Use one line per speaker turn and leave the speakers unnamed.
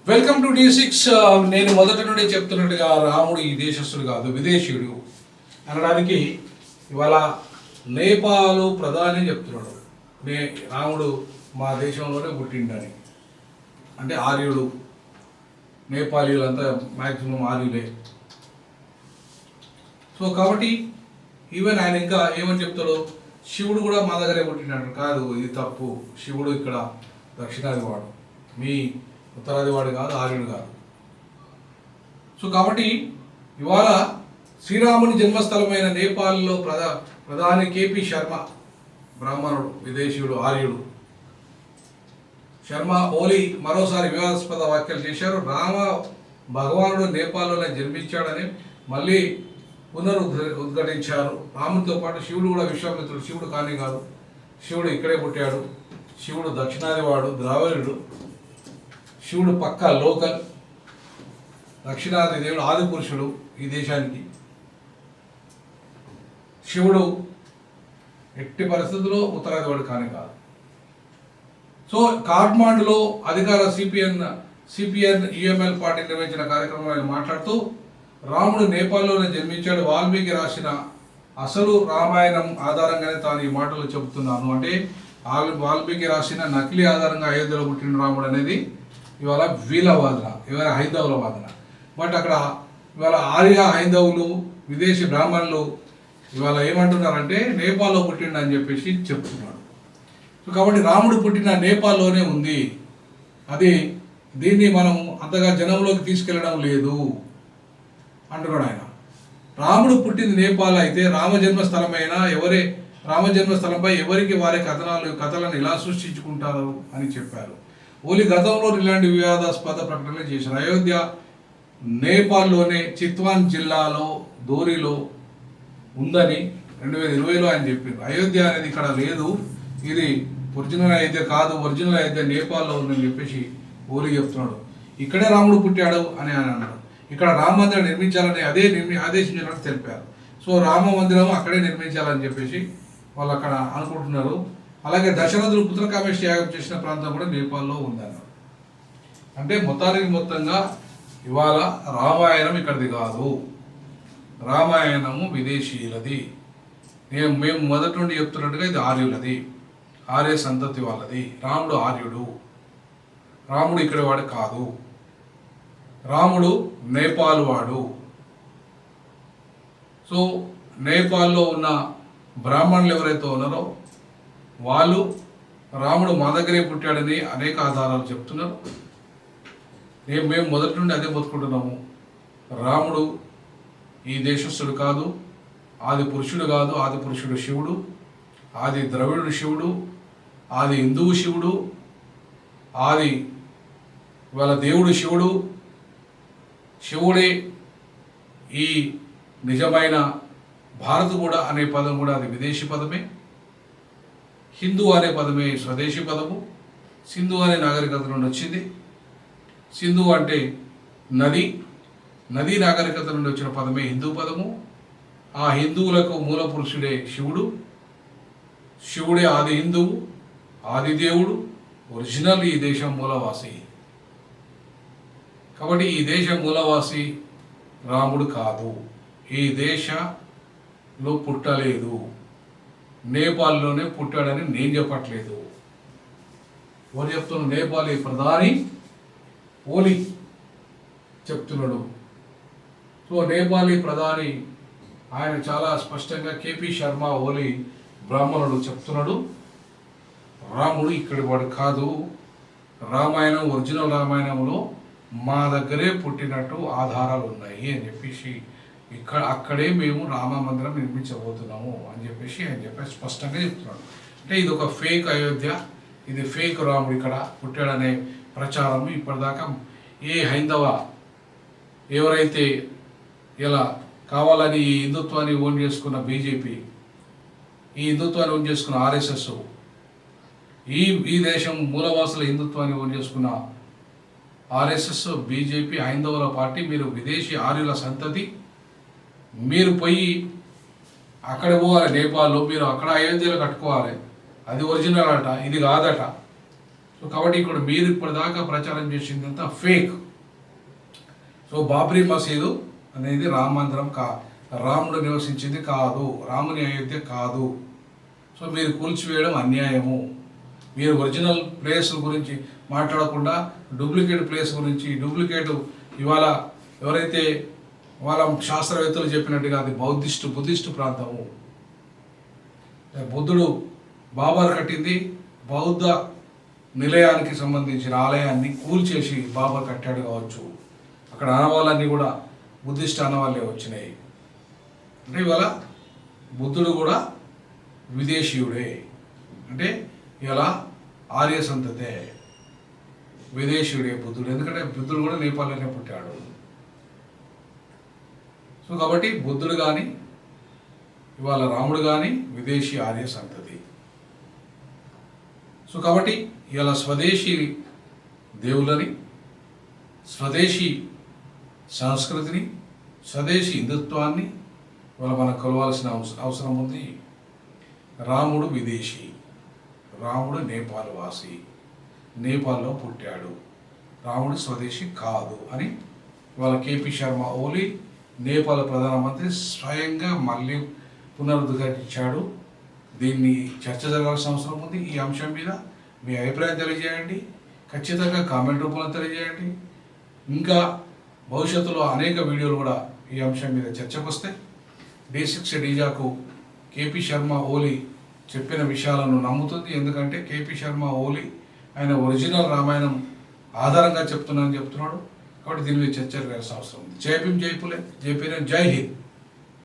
Welcome to D6. నేను మొదటి నుండి చెప్తున్నట్టుగా రాముడు ఈ దేశస్థుడు కాదు, విదేశీయుడు అనడానికి ఇవాళ నేపాల్ ప్రధాని చెప్తున్నాడు. రాముడు మా దేశంలోనే పుట్టిండని. అంటే ఆర్యుడు, నేపాలీలంతా మ్యాక్సిమం ఆర్యులే. సో కాబట్టి ఈవెన్ ఆయన ఇంకా ఏమని చెప్తాడు, శివుడు కూడా మా దగ్గరే పుట్టినాడు. కాదు, ఇది తప్పు. శివుడు ఇక్కడ దక్షిణాది వాడు, మీ ఉత్తరాది వాడు కాదు, ఆర్యుడు కాదు. సో కాబట్టి ఇవాళ శ్రీరాముని జన్మస్థలమైన నేపాల్లో ప్రధాని కేపీ శర్మ, బ్రాహ్మణుడు, విదేశీయుడు, ఆర్యుడు శర్మ ఓలీ మరోసారి వివాదాస్పద వ్యాఖ్యలు చేశారు. రామ భగవానుడు నేపాల్లోనే జన్మించాడని మళ్ళీ ఉద్ఘాటించారు. రాముడితో పాటు శివుడు కూడా విశ్వామిత్రుడు. శివుడు కానీ కాదు, శివుడు ఇక్కడే పుట్టాడు. శివుడు దక్షిణాది వాడు, ద్రావిడుడు. శివుడు పక్కా లోకల్, దక్షిణాది దేవుడు, ఆది పురుషుడు ఈ దేశానికి. శివుడు ఎట్టి పరిస్థితుల్లో ఉత్తరాది వాడు కానీ కాదు. సో కాఠ్మాండులో అధికార సిపిఎన్ యుఎంఎల్ పార్టీ నిర్వహించిన కార్యక్రమంలో ఆయన మాట్లాడుతూ, రాముడు నేపాల్లోనే జన్మించాడు. వాల్మీకి రాసిన అసలు రామాయణం ఆధారంగానే తాను ఈ మాటలు చెబుతున్నాను. అంటే వాల్మీకి రాసిన నకిలీ ఆధారంగా అయోధ్యలో పుట్టిన రాముడు అనేది ఇవాళ వీళ్ళ వాదన, ఇవాళ హైందవుల వాదన. బట్ అక్కడ ఇవాళ ఆర్య హైందవులు, విదేశీ బ్రాహ్మణులు ఇవాళ ఏమంటున్నారంటే నేపాల్లో పుట్టిండు అని చెప్పేసి చెప్తున్నాడు. సో కాబట్టి రాముడు పుట్టిన నేపాల్లోనే ఉంది. అది దీన్ని మనం అంతగా జనంలోకి తీసుకెళ్ళడం లేదు అంటున్నాడు ఆయన. రాముడు పుట్టింది నేపాల్ అయితే రామజన్మస్థలంపై ఎవరికి వారి కథలను ఇలా సృష్టించుకుంటారు అని చెప్పారు. ఓలీ గతంలో ఇలాంటి వివాదాస్పద ప్రకటనలు చేశారు. అయోధ్య నేపాల్లోనే చిత్వాన్ జిల్లాలో దోరిలో ఉందని 2020లో ఆయన చెప్పారు. అయోధ్య అనేది ఇక్కడ లేదు, ఇది ఒరిజినల్ అయోధ్య కాదు, ఒరిజినల్ అయోధ్య నేపాల్లో ఉందని చెప్పేసి ఓలీ చెప్తున్నాడు. ఇక్కడే రాముడు పుట్టాడు అని ఆయన అన్నాడు. ఇక్కడ రామ మందిరం నిర్మించాలని ఆదేశించినట్టు తెలిపారు. సో రామ మందిరం అక్కడే నిర్మించాలని చెప్పేసి వాళ్ళు అక్కడ అనుకుంటున్నారు. అలాగే దశరథుడు పుత్రకామేష్టి యాగం చేసిన ప్రాంతం కూడా నేపాల్లో ఉందన్నారు. అంటే మొత్తంగా ఇవాళ రామాయణం ఇక్కడిది కాదు, రామాయణము విదేశీయులది. మేము మొదటి నుండి చెప్తున్నట్టుగా ఇది ఆర్యులది, ఆర్య సంతతి వాళ్ళది. రాముడు ఆర్యుడు, రాముడు ఇక్కడ వాడు కాదు, రాముడు నేపాల్ వాడు. సో నేపాల్లో ఉన్న బ్రాహ్మణులు ఎవరైతే ఉన్నారో వాళ్ళు రాముడు మా దగ్గరే పుట్టాడని అనేక ఆధారాలు చెప్తున్నారు. మేము మొదటి నుండి అదే బతుకుంటున్నాము. రాముడు ఈ దేశస్థుడు కాదు, ఆది పురుషుడు కాదు. ఆది పురుషుడు శివుడు, ఆది ద్రవిడుడు శివుడు, ఆది హిందువు శివుడు, ఆది వాళ్ళ దేవుడు శివుడు. శివుడే ఈ నిజమైన భారత్ కూడా అనే పదం కూడా అది విదేశీ పదమే. హిందూ అనే పదమే స్వదేశీ పదము. సింధు అనే నాగరికత నుండి వచ్చింది. సింధు అంటే నదీ నాగరికత నుండి వచ్చిన పదమే హిందూ పదము. ఆ హిందువులకు మూల పురుషుడే శివుడు. శివుడే ఆది హిందువు, ఆది దేవుడు, ఒరిజినల్ ఈ దేశం మూలవాసి. కాబట్టి ఈ దేశ మూలవాసి రాముడు కాదు, ఈ దేశంలో పుట్టలేదు, నేపాల్లోనే పుట్టాడని నేను చెప్పట్లేదు. ఎవరు చెప్తున్నాడు? నేపాలీ ప్రధాని ఓలీ చెప్తున్నాడు. సో నేపాలీ ప్రధాని ఆయన చాలా స్పష్టంగా కేపీ శర్మ ఓలీ బ్రాహ్మణుడు చెప్తున్నాడు, రాముడు ఇక్కడి వాడు కాదు, రామాయణం ఒరిజినల్ రామాయణంలో మా దగ్గరే పుట్టినట్టు ఆధారాలు ఉన్నాయి అని చెప్పేసి అక్కడే మేము రామ మందిరం నిర్మించబోతున్నాము అని చెప్పేసి స్పష్టంగా చెప్తున్నాడు. అంటే ఇది ఒక ఫేక్ అయోధ్య, ఇది ఫేక్ రాముడు ఇక్కడ పుట్టాడనే ప్రచారం ఇప్పటిదాకా ఏ హైందవ ఎవరైతే ఇలా కావాలని ఈ హిందుత్వాన్ని ఓన్ చేసుకున్న బీజేపీ, ఈ హిందుత్వాన్ని ఓన్ చేసుకున్న ఆర్ఎస్ఎస్, ఈ దేశం మూలవాసుల హిందుత్వాన్ని ఓన్ చేసుకున్న ఆర్ఎస్ఎస్, బీజేపీ, హైందవుల పార్టీ, మీరు విదేశీ ఆర్యుల సంతతి, మీరు పోయి అక్కడ పోవాలి నేపాల్లో, మీరు అక్కడ అయోధ్యలో కట్టుకోవాలి, అది ఒరిజినల్ అట, ఇది కాదట. సో కాబట్టి ఇక్కడ మీరు ఇప్పటిదాకా ప్రచారం చేసిందంతా ఫేక్. సో బాబ్రీ మసీదు అనేది రామ మందిరం రాముడు నివసించింది కాదు, రాముని అయోధ్య కాదు. సో మీరు కూల్చివేయడం అన్యాయము. మీరు ఒరిజినల్ ప్లేస్ గురించి మాట్లాడకుండా డూప్లికేట్ ప్లేస్ గురించి, డూప్లికేట్ ఇవాళ ఎవరైతే వాళ్ళ శాస్త్రవేత్తలు చెప్పినట్టుగా అది బుద్ధిస్టు ప్రాంతము. బుద్ధుడు బాబర్ కట్టింది బౌద్ధ నిలయానికి సంబంధించిన ఆలయాన్ని కూల్చేసి బాబర్ కట్టాడు కావచ్చు. అక్కడ ఆనవాళ్ళన్నీ కూడా బుద్ధిస్ట్ ఆనవాళ్ళే వచ్చినాయి. అంటే ఇవాళ బుద్ధుడు కూడా విదేశీయుడే, అంటే ఇలా ఆర్య సంతతే, విదేశీయుడే బుద్ధుడు. ఎందుకంటే బుద్ధుడు కూడా నేపాల్లోనే పుట్టాడు. సో కాబట్టి బుద్ధుడు కానీ ఇవాళ రాముడు కానీ విదేశీ ఆర్య సంతతి. సో కాబట్టి ఇలా స్వదేశీ దేవులని, స్వదేశీ సంస్కృతిని, స్వదేశీ హిందుత్వాన్ని ఇవాళ మనకు కొలవాల్సిన అవసరం ఉంది. రాముడు విదేశీ, రాముడు నేపాల్ వాసి, నేపాల్లో పుట్టాడు, రాముడు స్వదేశీ కాదు అని ఇవాళ కేపీ శర్మ ఓలీ నేపాల్ ప్రధానమంత్రి స్వయంగా మళ్ళీ పునరుద్ఘాటించాడు. దీన్ని చర్చ జరగాల్సిన అవసరం ఉంది. ఈ అంశం మీద మీ అభిప్రాయం తెలియజేయండి, ఖచ్చితంగా కామెంట్ రూపంలో తెలియజేయండి. ఇంకా భవిష్యత్తులో అనేక వీడియోలు కూడా ఈ అంశం మీద చర్చకు వస్తాయి. D6 డీజాకు కేపీ శర్మ ఓలీ చెప్పిన విషయాలను నమ్ముతుంది. ఎందుకంటే కేపీ శర్మ ఓలీ ఆయన ఒరిజినల్ రామాయణం ఆధారంగా చెప్తున్నాడు. కాబట్టి దీని మీద చర్చ జరగాల్సిన అవసరం ఉంది. జై భీమ్, జై పులే, జై పీరన్, జై హింద్.